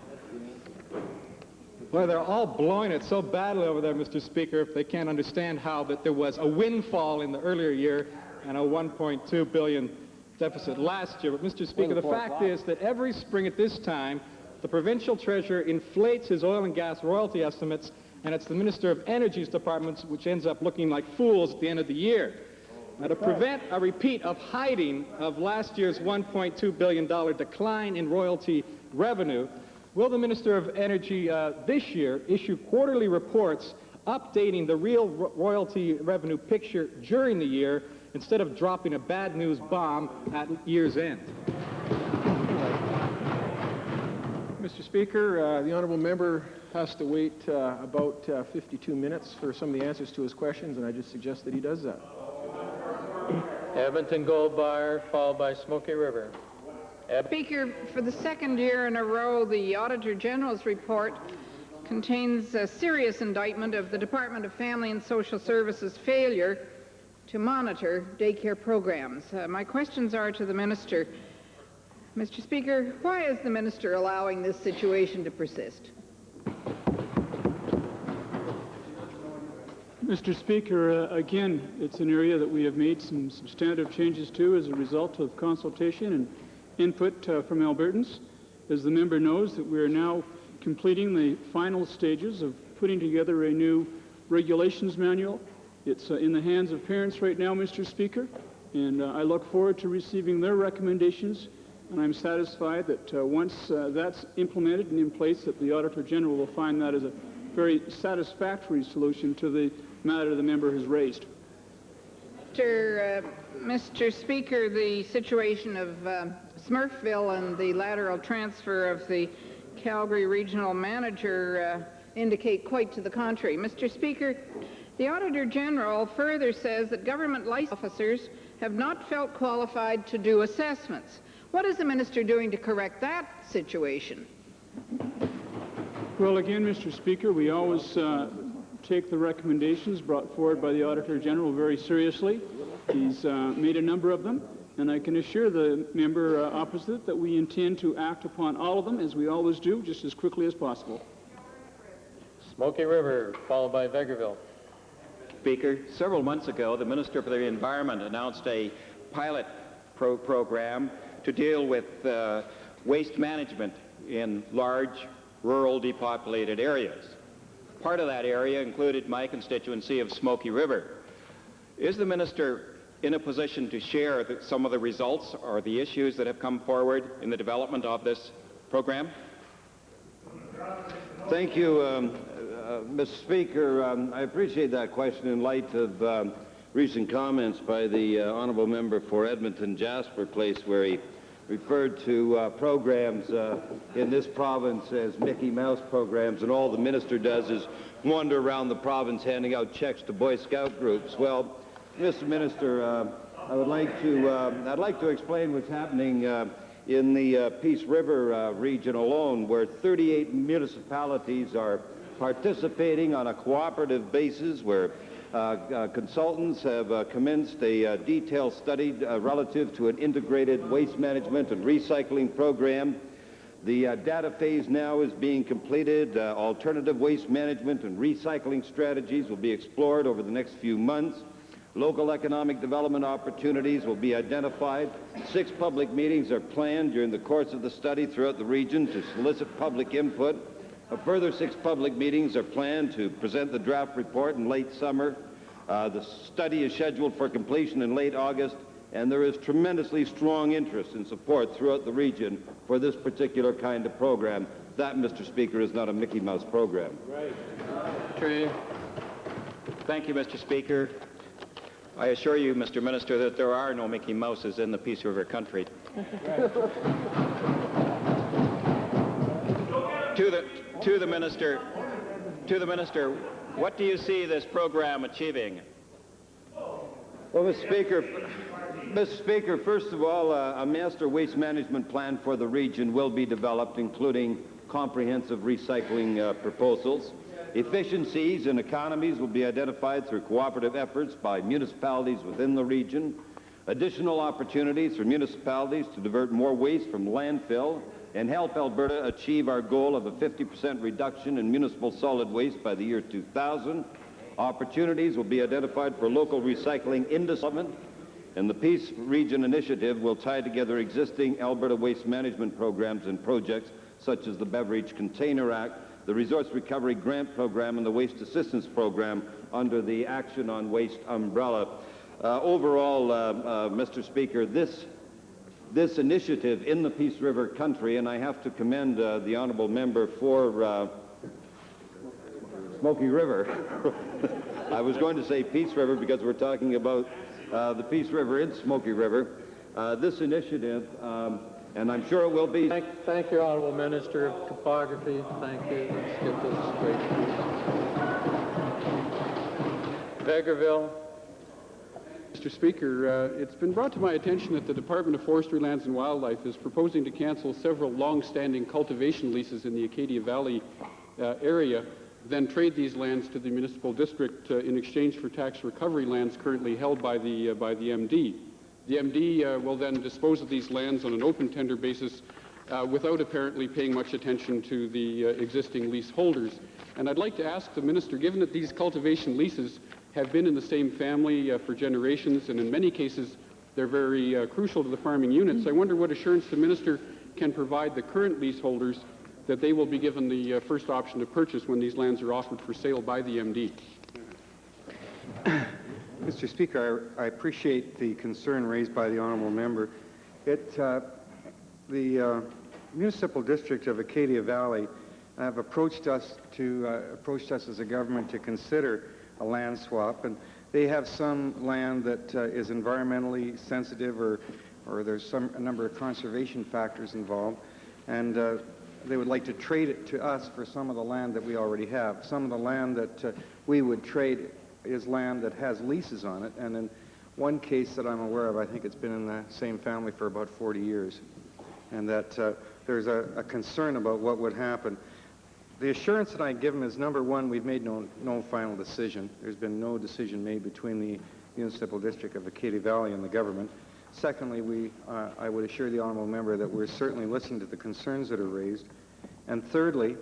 Well, they're all blowing it so badly over there, Mr. Speaker, if they can't understand how that there was a windfall in the earlier year and a $1.2 billion deficit last year. But, Mr. Speaker, the fact is that every spring at this time, the provincial treasurer inflates his oil and gas royalty estimates, and it's the Minister of Energy's department which ends up looking like fools at the end of the year. Now, to prevent a repeat of hiding of last year's $1.2 billion decline in royalty revenue, will the Minister of Energy this year issue quarterly reports updating the real royalty revenue picture during the year instead of dropping a bad news bomb at year's end? Mr. Speaker, the honourable member has to wait about 52 minutes for some of the answers to his questions, and I just suggest that he does that. Edmonton Gold Bar, followed by Smoky River. Speaker, for the second year in a row, the Auditor General's report contains a serious indictment of the Department of Family and Social Services' failure to monitor daycare programs. My questions are to the Minister. Mr. Speaker, why is the Minister allowing this situation to persist? Mr. Speaker, again, it's an area that we have made some substantive changes to as a result of consultation and input from Albertans. As the member knows, that we are now completing the final stages of putting together a new regulations manual. It's in the hands of parents right now, Mr. Speaker, and I look forward to receiving their recommendations and I'm satisfied that once that's implemented and in place, that the Auditor General will find that as a very satisfactory solution to the matter the member has raised. Mr. Speaker, the situation of Smurfville and the lateral transfer of the Calgary Regional Manager indicate quite to the contrary. Mr. Speaker, the Auditor General further says that government license officers have not felt qualified to do assessments. What is the minister doing to correct that situation? Well, again, Mr. Speaker, we always take the recommendations brought forward by the Auditor General very seriously. He's made a number of them, and I can assure the member opposite that we intend to act upon all of them, as we always do, just as quickly as possible. Smoky River, followed by Vegreville. Speaker, several months ago, the Minister for the Environment announced a pilot program to deal with waste management in large, rural, depopulated areas. Part of that area included my constituency of Smoky River. Is the minister in a position to share some of the results or the issues that have come forward in the development of this program? Thank you, Mr. Speaker. I appreciate that question in light of recent comments by the honourable member for Edmonton Jasper Place, where he referred to programs in this province as Mickey Mouse programs, and all the minister does is wander around the province handing out checks to Boy Scout groups. Well, Mr. Minister, I'd like to explain what's happening in the Peace River region alone, where 38 municipalities are participating on a cooperative basis, where consultants have commenced a detailed study relative to an integrated waste management and recycling program. The data phase now is being completed. Alternative waste management and recycling strategies will be explored over the next few months. Local economic development opportunities will be identified. 6 public meetings are planned during the course of the study throughout the region to solicit public input. A further 6 public meetings are planned to present the draft report in late summer. The study is scheduled for completion in late August, and there is tremendously strong interest and support throughout the region for this particular kind of program. That, Mr. Speaker, is not a Mickey Mouse program. Right. True. Thank you, Mr. Speaker. I assure you, Mr. Minister, that there are no Mickey Mouses in the Peace River country. To the minister, what do you see this program achieving? Well, Mr. Speaker, first of all, a master waste management plan for the region will be developed, including comprehensive recycling proposals. Efficiencies and economies will be identified through cooperative efforts by municipalities within the region. Additional opportunities for municipalities to divert more waste from landfill and help Alberta achieve our goal of a 50% reduction in municipal solid waste by the year 2000. Opportunities will be identified for local recycling in development, and the Peace Region Initiative will tie together existing Alberta waste management programs and projects such as the Beverage Container Act, the Resource Recovery Grant Program, and the Waste Assistance Program under the Action on Waste umbrella. Overall, Mr. Speaker, this initiative in the Peace River country, and I have to commend the honourable member for Smoky River. I was going to say Peace River because we're talking about the Peace River in Smoky River. This initiative, and I'm sure it will be... Thank you, Honourable Minister of Topography. Thank you. Let's get this straight. Vegreville. Mr. Speaker, it's been brought to my attention that the Department of Forestry, Lands and Wildlife is proposing to cancel several long-standing cultivation leases in the Acadia Valley area, then trade these lands to the municipal district in exchange for tax recovery lands currently held by the MD. The MD will then dispose of these lands on an open tender basis without apparently paying much attention to the existing leaseholders. And I'd like to ask the minister, given that these cultivation leases have been in the same family for generations, and in many cases they're very crucial to the farming units, I wonder what assurance the minister can provide the current leaseholders that they will be given the first option to purchase when these lands are offered for sale by the MD. Mr. Speaker, I appreciate the concern raised by the honourable member. The municipal district of Acadia Valley have approached us as a government to consider a land swap, and they have some land that is environmentally sensitive, or there's a number of conservation factors involved, and they would like to trade it to us for some of the land that we already have. Some of the land that we would trade is land that has leases on it, and in one case that I'm aware of, I think it's been in the same family for about 40 years, and that there's a concern about what would happen. The assurance that I give them is, number one, we've made no final decision. There's been no decision made between the municipal district of Acadia Valley and the government. Secondly, I would assure the honourable member that we're certainly listening to the concerns that are raised. And thirdly,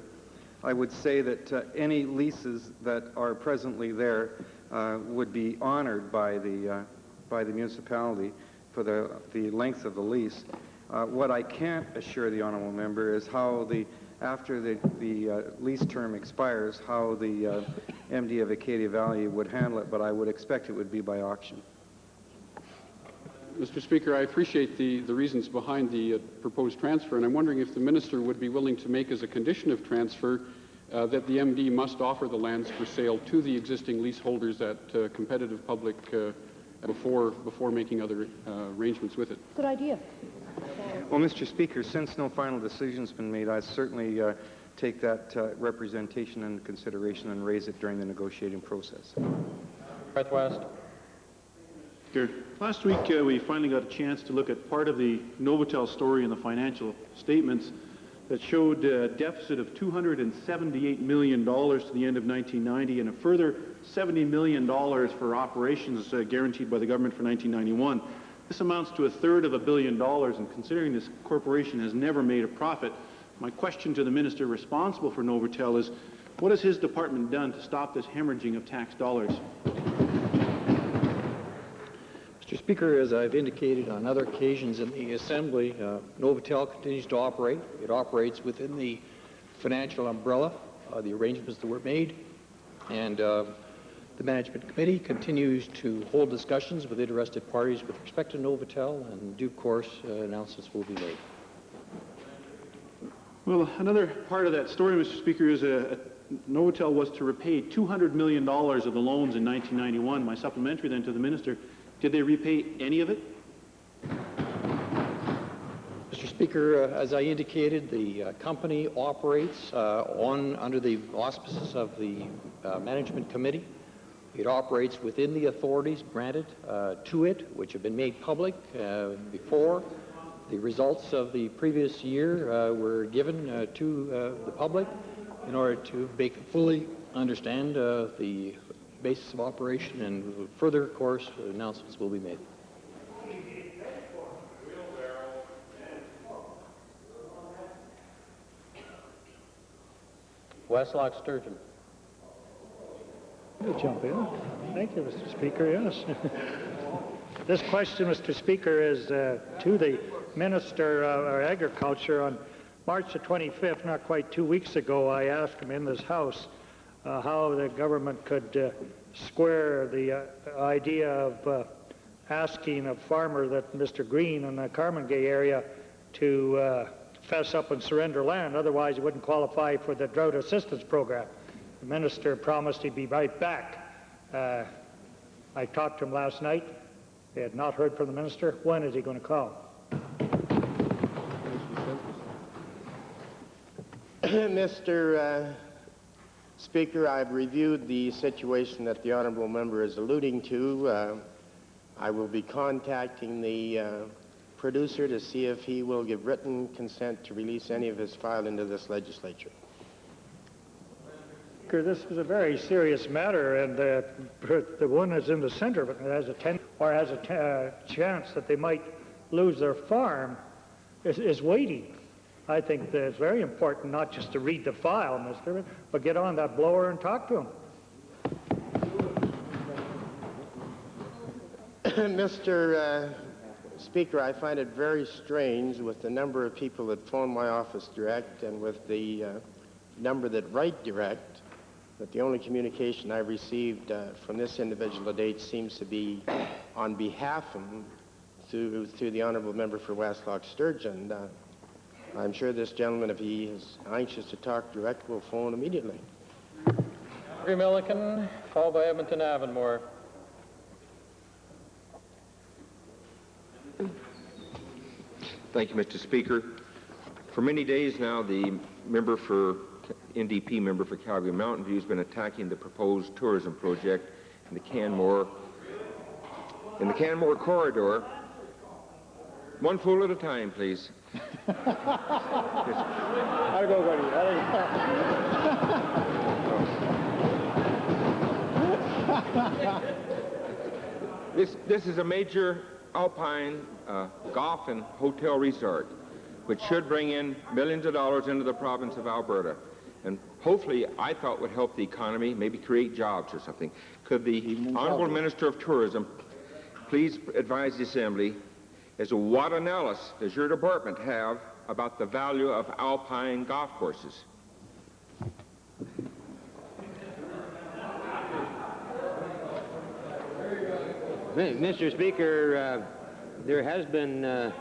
I would say that any leases that are presently there would be honoured by the municipality for the length of the lease. What I can't assure the honourable member is how after the lease term expires, how the MD of Acadia Valley would handle it, but I would expect it would be by auction. Mr. Speaker, I appreciate the reasons behind the proposed transfer, and I'm wondering if the minister would be willing to make as a condition of transfer that the MD must offer the lands for sale to the existing leaseholders at competitive public before making other arrangements with it. Good idea. Well, Mr. Speaker, since no final decision's been made, I certainly take that representation into consideration and raise it during the negotiating process. Northwest. Last week, we finally got a chance to look at part of the Novotel story in the financial statements that showed a deficit of $278 million to the end of 1990 and a further $70 million for operations guaranteed by the government for 1991. This amounts to $1/3 of $1 billion, and considering this corporation has never made a profit, my question to the minister responsible for Novotel is, what has his department done to stop this hemorrhaging of tax dollars? Mr. Speaker, as I've indicated on other occasions in the Assembly, Novotel continues to operate. It operates within the financial umbrella, the arrangements that were made, and the Management Committee continues to hold discussions with interested parties with respect to Novotel, and in due course, announcements will be made. Well, another part of that story, Mr. Speaker, is Novotel was to repay $200 million of the loans in 1991. My supplementary then to the minister, did they repay any of it? Mr. Speaker, as I indicated, the company operates under the auspices of the Management Committee. It operates within the authorities granted to it, which have been made public before. The results of the previous year were given to the public in order to make them fully understand the basis of operation, and further, of course, announcements will be made. Westlock Sturgeon. I'll jump in. Thank you, Mr. Speaker. Yes. This question, Mr. Speaker, is to the Minister of Agriculture. On March the 25th, not quite 2 weeks ago, I asked him in this House how the government could square the idea of asking a farmer, that Mr. Green in the Carmangay area, to fess up and surrender land. Otherwise, he wouldn't qualify for the drought assistance program. The minister promised he'd be right back. I talked to him last night. They had not heard from the minister. When is he going to call? Mr. Speaker, I've reviewed the situation that the honourable member is alluding to. I will be contacting the producer to see if he will give written consent to release any of his file into this legislature. This is a very serious matter, and the one that's in the center of it has a chance that they might lose their farm is waiting. I think that it's very important not just to read the file, Mister, but get on that blower and talk to him. Mr. Speaker, I find it very strange with the number of people that phone my office direct and with the number that write direct, that the only communication I received from this individual to date seems to be on behalf of him through the honourable member for Westlock Sturgeon. I'm sure this gentleman, if he is anxious to talk direct, will phone immediately. Henry Milliken, followed by Edmonton Avonmore. Thank you, Mr. Speaker. For many days now, the NDP member for Calgary Mountain View has been attacking the proposed tourism project in the Canmore corridor. One fool at a time, please. I'll go, buddy. This is a major alpine golf and hotel resort, which should bring in millions of dollars into the province of Alberta. And hopefully, I thought would help the economy, maybe create jobs or something. Could the Honorable Minister of Tourism please advise the Assembly as to what analysis does your department have about the value of alpine golf courses? Mr. Speaker, there has been a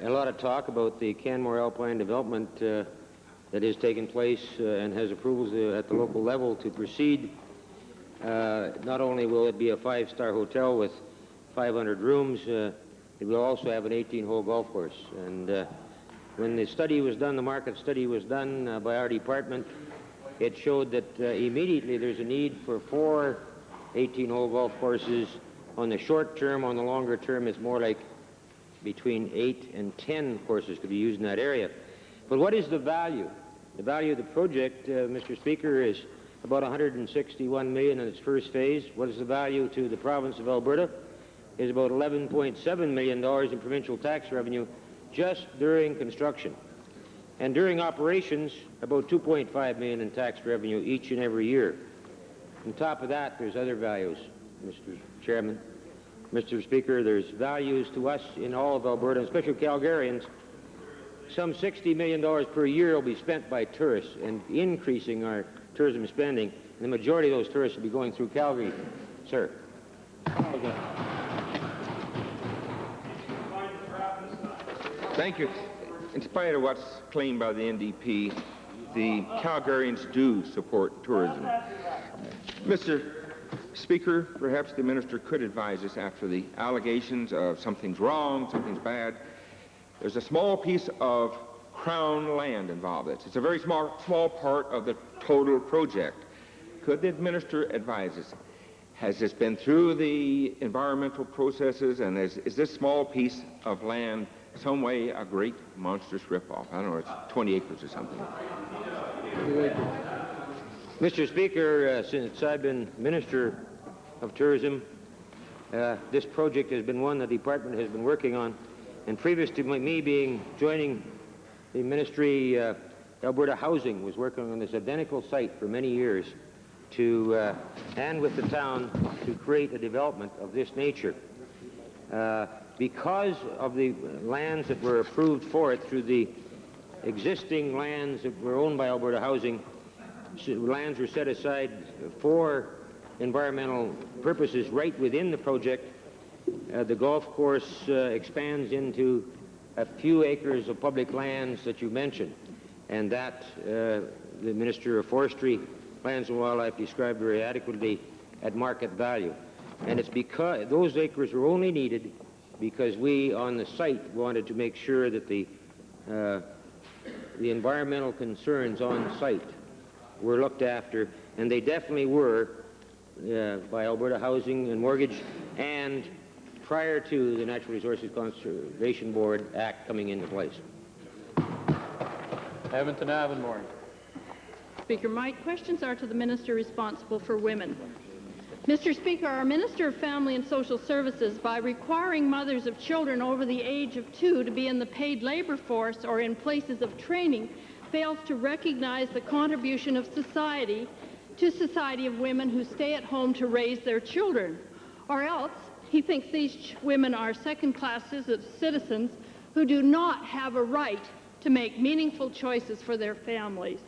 lot of talk about the Canmore Alpine development that has taken place and has approvals at the local level to proceed. Not only will it be a 5-star hotel with 500 rooms, it will also have an 18-hole golf course. And when the study was done, the market study was done by our department, it showed that immediately there's a need for 4 18-hole golf courses on the short term. On the longer term, it's more like between 8 and 10 courses could be used in that area. But what is the value? The value of the project, Mr. Speaker, is about $161 million in its first phase. What is the value to the province of Alberta? Is about $11.7 million in provincial tax revenue just during construction. And during operations, about $2.5 million in tax revenue each and every year. On top of that, there's other values, Mr. Chairman. Mr. Speaker, there's values to us in all of Alberta, especially Calgarians. Some $60 million per year will be spent by tourists and increasing our tourism spending. And the majority of those tourists will be going through Calgary. Sir. Okay. Thank you. In spite of what's claimed by the NDP, the Calgarians do support tourism. Mr. Speaker, perhaps the minister could advise us after the allegations of something's wrong, something's bad. There's a small piece of Crown land involved. It's a very small part of the total project. Could the minister advise us? Has this been through the environmental processes, and is this small piece of land some way a great monstrous ripoff? I don't know, it's 20 acres or something. Mr. Speaker, since I've been Minister of Tourism, this project has been one the department has been working on. And previous to me joining the ministry, Alberta Housing was working on this identical site for many years and with the town to create a development of this nature. Because of the lands that were approved for it through the existing lands that were owned by Alberta Housing, lands were set aside for environmental purposes right within the project. The golf course expands into a few acres of public lands that you mentioned, and that the Minister of Forestry, Lands and Wildlife described very adequately at market value. And it's because those acres were only needed because we on the site wanted to make sure that the environmental concerns on site were looked after, and they definitely were by Alberta Housing and Mortgage and prior to the Natural Resources Conservation Board Act coming into place. Edmonton Avonmore. Speaker, my questions are to the minister responsible for women. Mr. Speaker, our Minister of Family and Social Services, by requiring mothers of children over the age of 2 to be in the paid labor force or in places of training, fails to recognize the contribution of society of women who stay at home to raise their children. Or else, he thinks these women are second-class citizens who do not have a right to make meaningful choices for their families.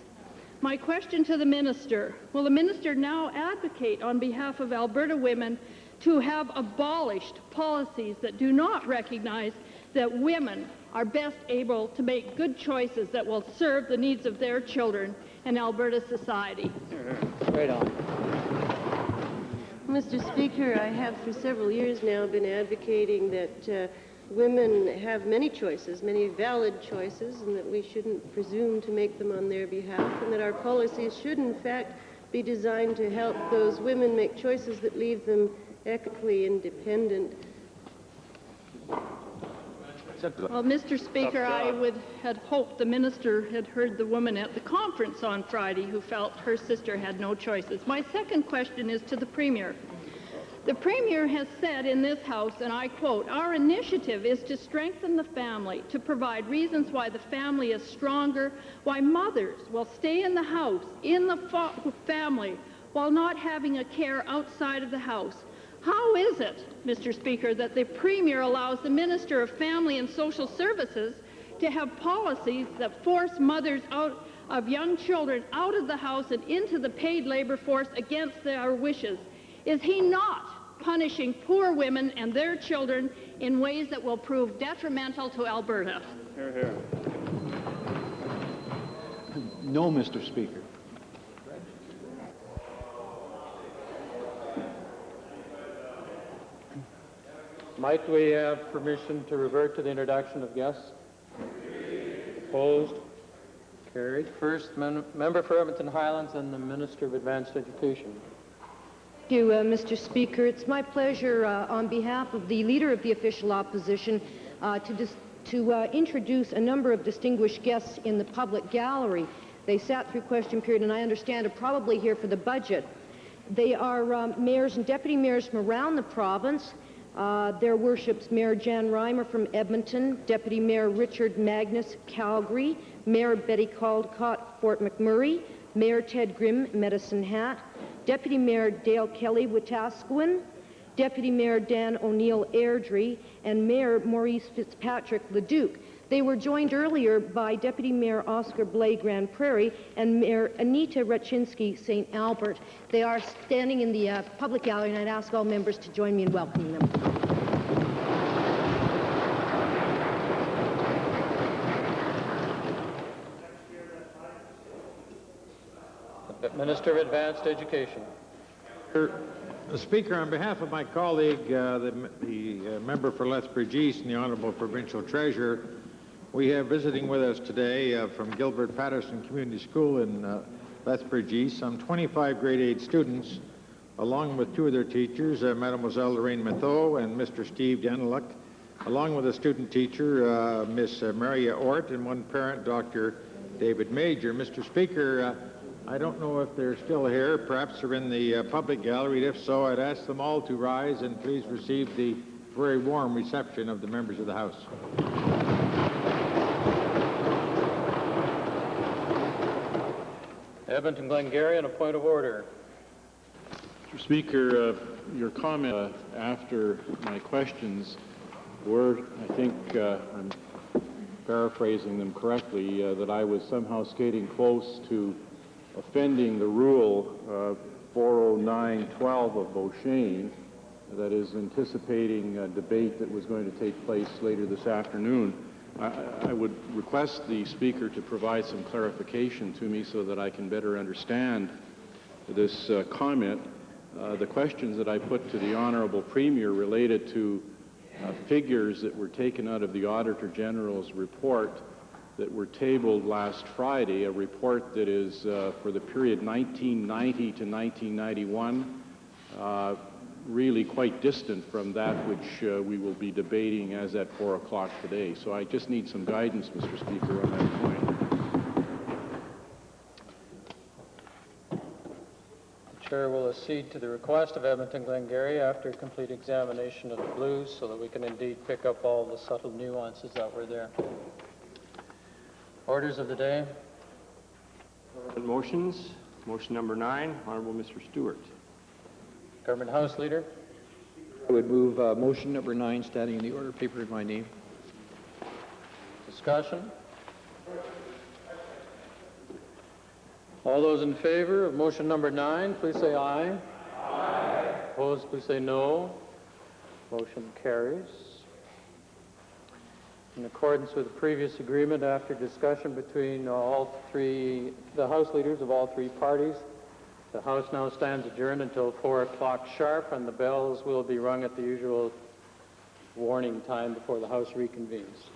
My question to the minister, will the minister now advocate on behalf of Alberta women to have abolished policies that do not recognize that women are best able to make good choices that will serve the needs of their children and Alberta society. Right on. Mr. Speaker, I have for several years now been advocating that women have many choices, many valid choices, and that we shouldn't presume to make them on their behalf, and that our policies should, in fact, be designed to help those women make choices that leave them ethically independent. Well, Mr. Speaker, I had hoped the minister had heard the woman at the conference on Friday who felt her sister had no choices. My second question is to the Premier. The Premier has said in this House, and I quote, "Our initiative is to strengthen the family, to provide reasons why the family is stronger, why mothers will stay in the house, in the family, while not having a care outside of the house." How is it, Mr. Speaker, that the Premier allows the Minister of Family and Social Services to have policies that force mothers out of young children out of the house and into the paid labor force against their wishes? Is he not punishing poor women and their children in ways that will prove detrimental to Alberta? Hear, hear. No, Mr. Speaker. Might we have permission to revert to the introduction of guests? Opposed? Carried. First, member for Edmonton Highlands and the Minister of Advanced Education. Thank you, Mr. Speaker. It's my pleasure, on behalf of the Leader of the Official Opposition, to introduce a number of distinguished guests in the public gallery. They sat through question period, and I understand are probably here for the budget. They are mayors and deputy mayors from around the province. Their worships Mayor Jan Reimer from Edmonton, Deputy Mayor Richard Magnus, Calgary, Mayor Betty Caldecott, Fort McMurray, Mayor Ted Grimm, Medicine Hat, Deputy Mayor Dale Kelly, Wetaskiwin, Deputy Mayor Dan O'Neill, Airdrie, and Mayor Maurice Fitzpatrick, Leduc. They were joined earlier by Deputy Mayor Oscar Blais, Grand Prairie, and Mayor Anita Raczynski, St. Albert. They are standing in the public gallery, and I'd ask all members to join me in welcoming them. Minister of Advanced Education. Speaker, on behalf of my colleague, the member for Lethbridge East and the Honourable Provincial Treasurer, we have visiting with us today from Gilbert Patterson Community School in Lethbridge East some 25 grade 8 students, along with 2 of their teachers, Mademoiselle Lorraine Matho and Mr. Steve Deneluk, along with a student teacher, Miss Maria Ort, and 1 parent, Dr. David Major. Mr. Speaker, I don't know if they're still here. Perhaps they're in the public gallery. If so, I'd ask them all to rise and please receive the very warm reception of the members of the House. Edmonton Glengarry, on a point of order. Mr. Speaker, your comment after my questions were, I think I'm paraphrasing them correctly, that I was somehow skating close to offending the rule 40912 of Beauchesne, that is anticipating a debate that was going to take place later this afternoon. I would request the Speaker to provide some clarification to me so that I can better understand this comment. The questions that I put to the Honourable Premier related to figures that were taken out of the Auditor General's report that were tabled last Friday, a report that is for the period 1990 to 1991, really quite distant from that which we will be debating as at 4 o'clock today. So I just need some guidance, Mr. Speaker, on that point. The Chair will accede to the request of Edmonton Glengarry after a complete examination of the blues so that we can indeed pick up all the subtle nuances that were there. Orders of the day. Motions. Motion number 9, Honourable Mr. Stewart. Government House Leader. I would move motion number 9, standing in the order paper in my name. Discussion. All those in favor of motion number 9, please say aye. Aye. Opposed, please say no. Motion carries. In accordance with the previous agreement, after discussion between the House leaders of all three parties, the House now stands adjourned until 4 o'clock sharp, and the bells will be rung at the usual warning time before the House reconvenes.